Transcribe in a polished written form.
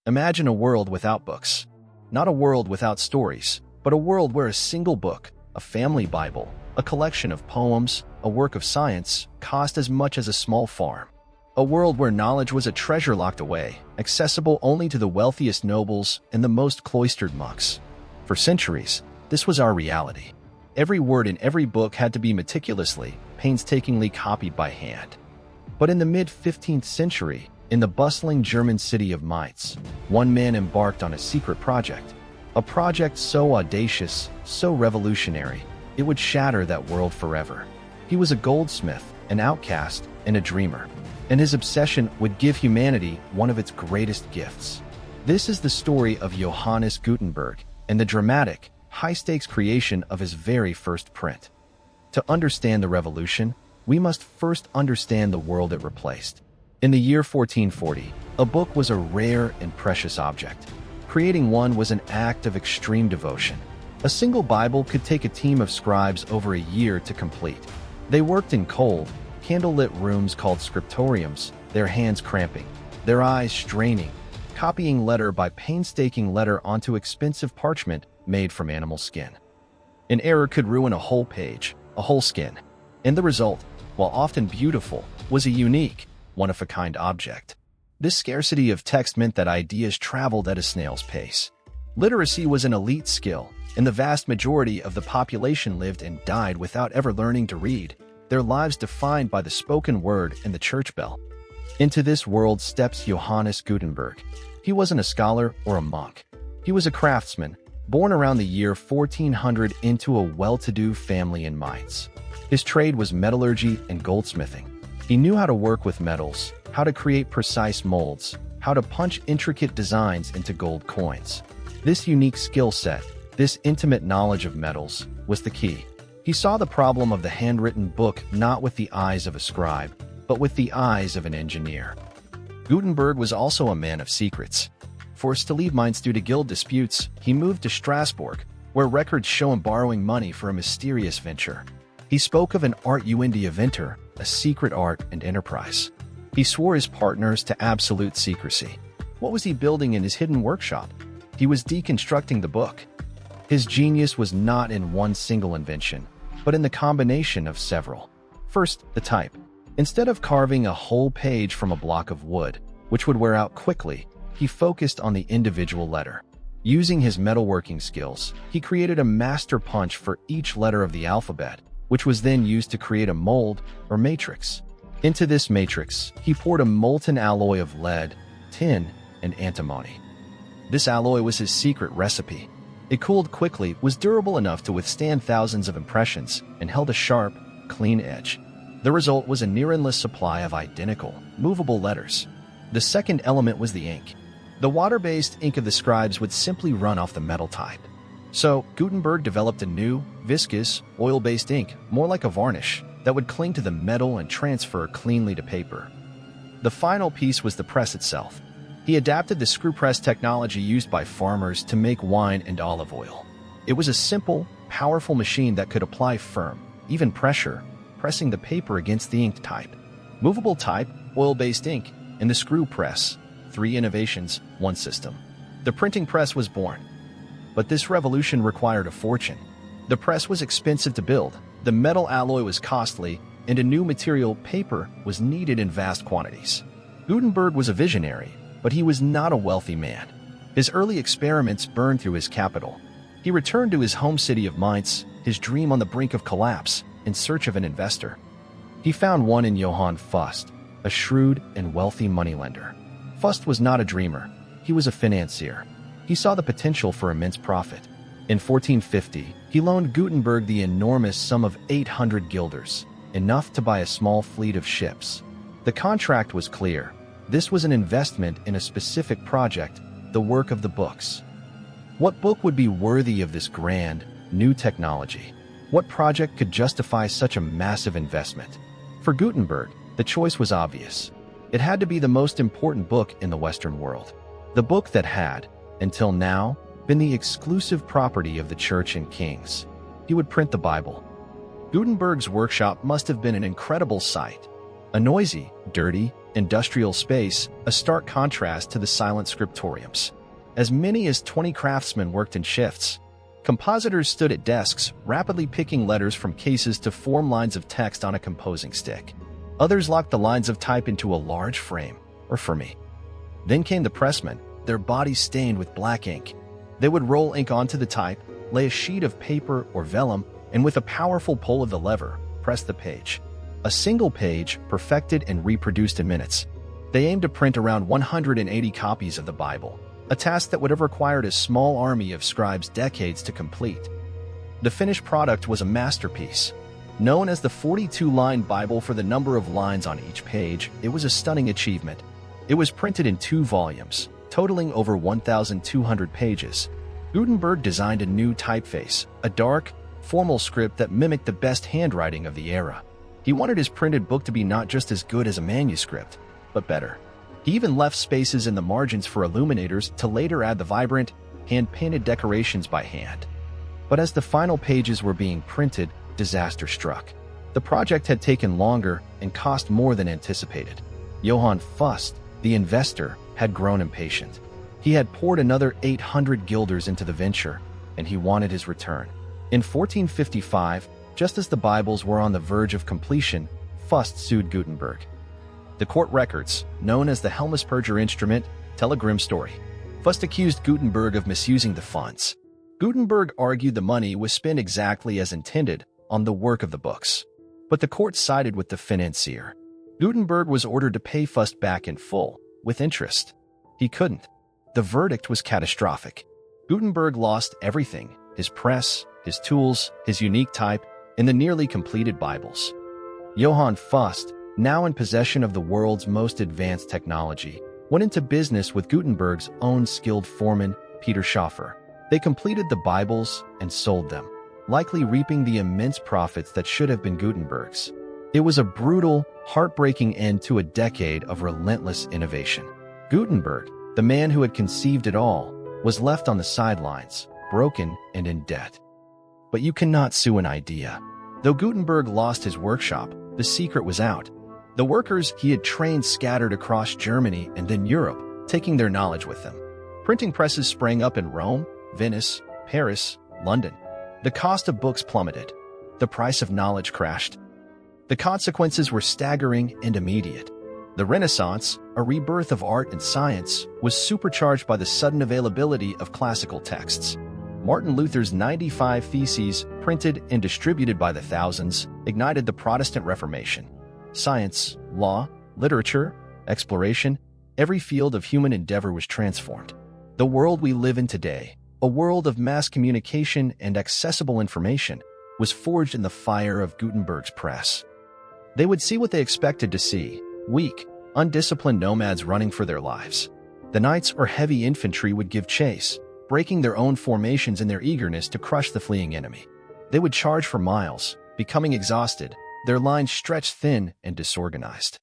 Imagine a world without books. Not a world without stories, but a world where a single book, a family Bible, a collection of poems, a work of science, cost as much as a small farm. A world where knowledge was a treasure locked away, accessible only to the wealthiest nobles and the most cloistered monks. For centuries, this was our reality. Every word in every book had to be meticulously, painstakingly copied by hand. But in the mid-15th century, in the bustling German city of Mainz, one man embarked on a secret project. A project so audacious, so revolutionary, it would shatter that world forever. He was a goldsmith, an outcast, and a dreamer. And his obsession would give humanity one of its greatest gifts. This is the story of Johannes Gutenberg and the dramatic, high-stakes creation of his very first print. To understand the revolution, we must first understand the world it replaced. In the year 1440, a book was a rare and precious object. Creating one was an act of extreme devotion. A single Bible could take a team of scribes over a year to complete. They worked in cold, candlelit rooms called scriptoriums, their hands cramping, their eyes straining, copying letter by painstaking letter onto expensive parchment made from animal skin. An error could ruin a whole page, a whole skin. And the result, while often beautiful, was a unique, one-of-a-kind object. This scarcity of text meant that ideas traveled at a snail's pace. Literacy was an elite skill, and the vast majority of the population lived and died without ever learning to read, their lives defined by the spoken word and the church bell. Into this world steps Johannes Gutenberg. He wasn't a scholar or a monk. He was a craftsman, born around the year 1400 into a well-to-do family in Mainz. His trade was metallurgy and goldsmithing. He knew how to work with metals, how to create precise molds, how to punch intricate designs into gold coins. This unique skill set, this intimate knowledge of metals, was the key. He saw the problem of the handwritten book not with the eyes of a scribe, but with the eyes of an engineer. Gutenberg was also a man of secrets. Forced to leave Mainz due to guild disputes, he moved to Strasbourg, where records show him borrowing money for a mysterious venture. He spoke of an art inventor, a secret art and enterprise. He swore his partners to absolute secrecy. What was he building in his hidden workshop? He was deconstructing the book. His genius was not in one single invention, but in the combination of several. First, the type. Instead of carving a whole page from a block of wood, which would wear out quickly, he focused on the individual letter. Using his metalworking skills, he created a master punch for each letter of the alphabet, which was then used to create a mold or matrix. Into this matrix, he poured a molten alloy of lead, tin, and antimony. This alloy was his secret recipe. It cooled quickly, was durable enough to withstand thousands of impressions, and held a sharp, clean edge. The result was a near-endless supply of identical, movable letters. The second element was the ink. The water-based ink of the scribes would simply run off the metal type. So, Gutenberg developed a new, viscous, oil-based ink, more like a varnish, that would cling to the metal and transfer cleanly to paper. The final piece was the press itself. He adapted the screw press technology used by farmers to make wine and olive oil. It was a simple, powerful machine that could apply firm, even pressure, pressing the paper against the inked type. Movable type, oil-based ink, and the screw press. 3 innovations, 1 system. The printing press was born. But this revolution required a fortune. The press was expensive to build, the metal alloy was costly, and a new material, paper, was needed in vast quantities. Gutenberg was a visionary, but he was not a wealthy man. His early experiments burned through his capital. He returned to his home city of Mainz, his dream on the brink of collapse, in search of an investor. He found one in Johann Fust, a shrewd and wealthy moneylender. Fust was not a dreamer, he was a financier. He saw the potential for immense profit. In 1450, he loaned Gutenberg the enormous sum of 800 guilders, enough to buy a small fleet of ships. The contract was clear. This was an investment in a specific project, the work of the books. What book would be worthy of this grand, new technology? What project could justify such a massive investment? For Gutenberg, the choice was obvious. It had to be the most important book in the Western world. The book that had, until now, been the exclusive property of the church and kings. He would print the Bible. Gutenberg's workshop must have been an incredible sight. A noisy, dirty, industrial space, a stark contrast to the silent scriptoriums. As many as 20 craftsmen worked in shifts. Compositors stood at desks, rapidly picking letters from cases to form lines of text on a composing stick. Others locked the lines of type into a large frame, or fermi. Then came the pressmen, their bodies stained with black ink. They would roll ink onto the type, lay a sheet of paper or vellum, and with a powerful pull of the lever, press the page. A single page, perfected and reproduced in minutes. They aimed to print around 180 copies of the Bible, a task that would have required a small army of scribes decades to complete. The finished product was a masterpiece. Known as the 42-line Bible for the number of lines on each page, it was a stunning achievement. It was printed in 2 volumes, totaling over 1,200 pages. Gutenberg designed a new typeface, a dark, formal script that mimicked the best handwriting of the era. He wanted his printed book to be not just as good as a manuscript, but better. He even left spaces in the margins for illuminators to later add the vibrant, hand-painted decorations by hand. But as the final pages were being printed, disaster struck. The project had taken longer and cost more than anticipated. Johann Fust, the investor, had grown impatient. He had poured another 800 guilders into the venture, and he wanted his return. In 1455, just as the Bibles were on the verge of completion, Fust sued Gutenberg. The court records, known as the Helmsperger instrument, tell a grim story. Fust accused Gutenberg of misusing the funds. Gutenberg argued the money was spent exactly as intended on the work of the books. But the court sided with the financier. Gutenberg was ordered to pay Fust back in full, with interest. He couldn't. The verdict was catastrophic. Gutenberg lost everything: his press, his tools, his unique type, and the nearly completed Bibles. Johann Fust, now in possession of the world's most advanced technology, went into business with Gutenberg's own skilled foreman, Peter Schaffer. They completed the Bibles and sold them, likely reaping the immense profits that should have been Gutenberg's. It was a brutal, heartbreaking end to a decade of relentless innovation. Gutenberg, the man who had conceived it all, was left on the sidelines, broken and in debt. But you cannot sue an idea. Though Gutenberg lost his workshop, the secret was out. The workers he had trained scattered across Germany and then Europe, taking their knowledge with them. Printing presses sprang up in Rome, Venice, Paris, London. The cost of books plummeted. The price of knowledge crashed. The consequences were staggering and immediate. The Renaissance, a rebirth of art and science, was supercharged by the sudden availability of classical texts. Martin Luther's 95 Theses, printed and distributed by the thousands, ignited the Protestant Reformation. Science, law, literature, exploration, every field of human endeavor was transformed. The world we live in today, a world of mass communication and accessible information, was forged in the fire of Gutenberg's press. They would see what they expected to see: weak, undisciplined nomads running for their lives. The knights or heavy infantry would give chase, breaking their own formations in their eagerness to crush the fleeing enemy. They would charge for miles, becoming exhausted, their lines stretched thin and disorganized.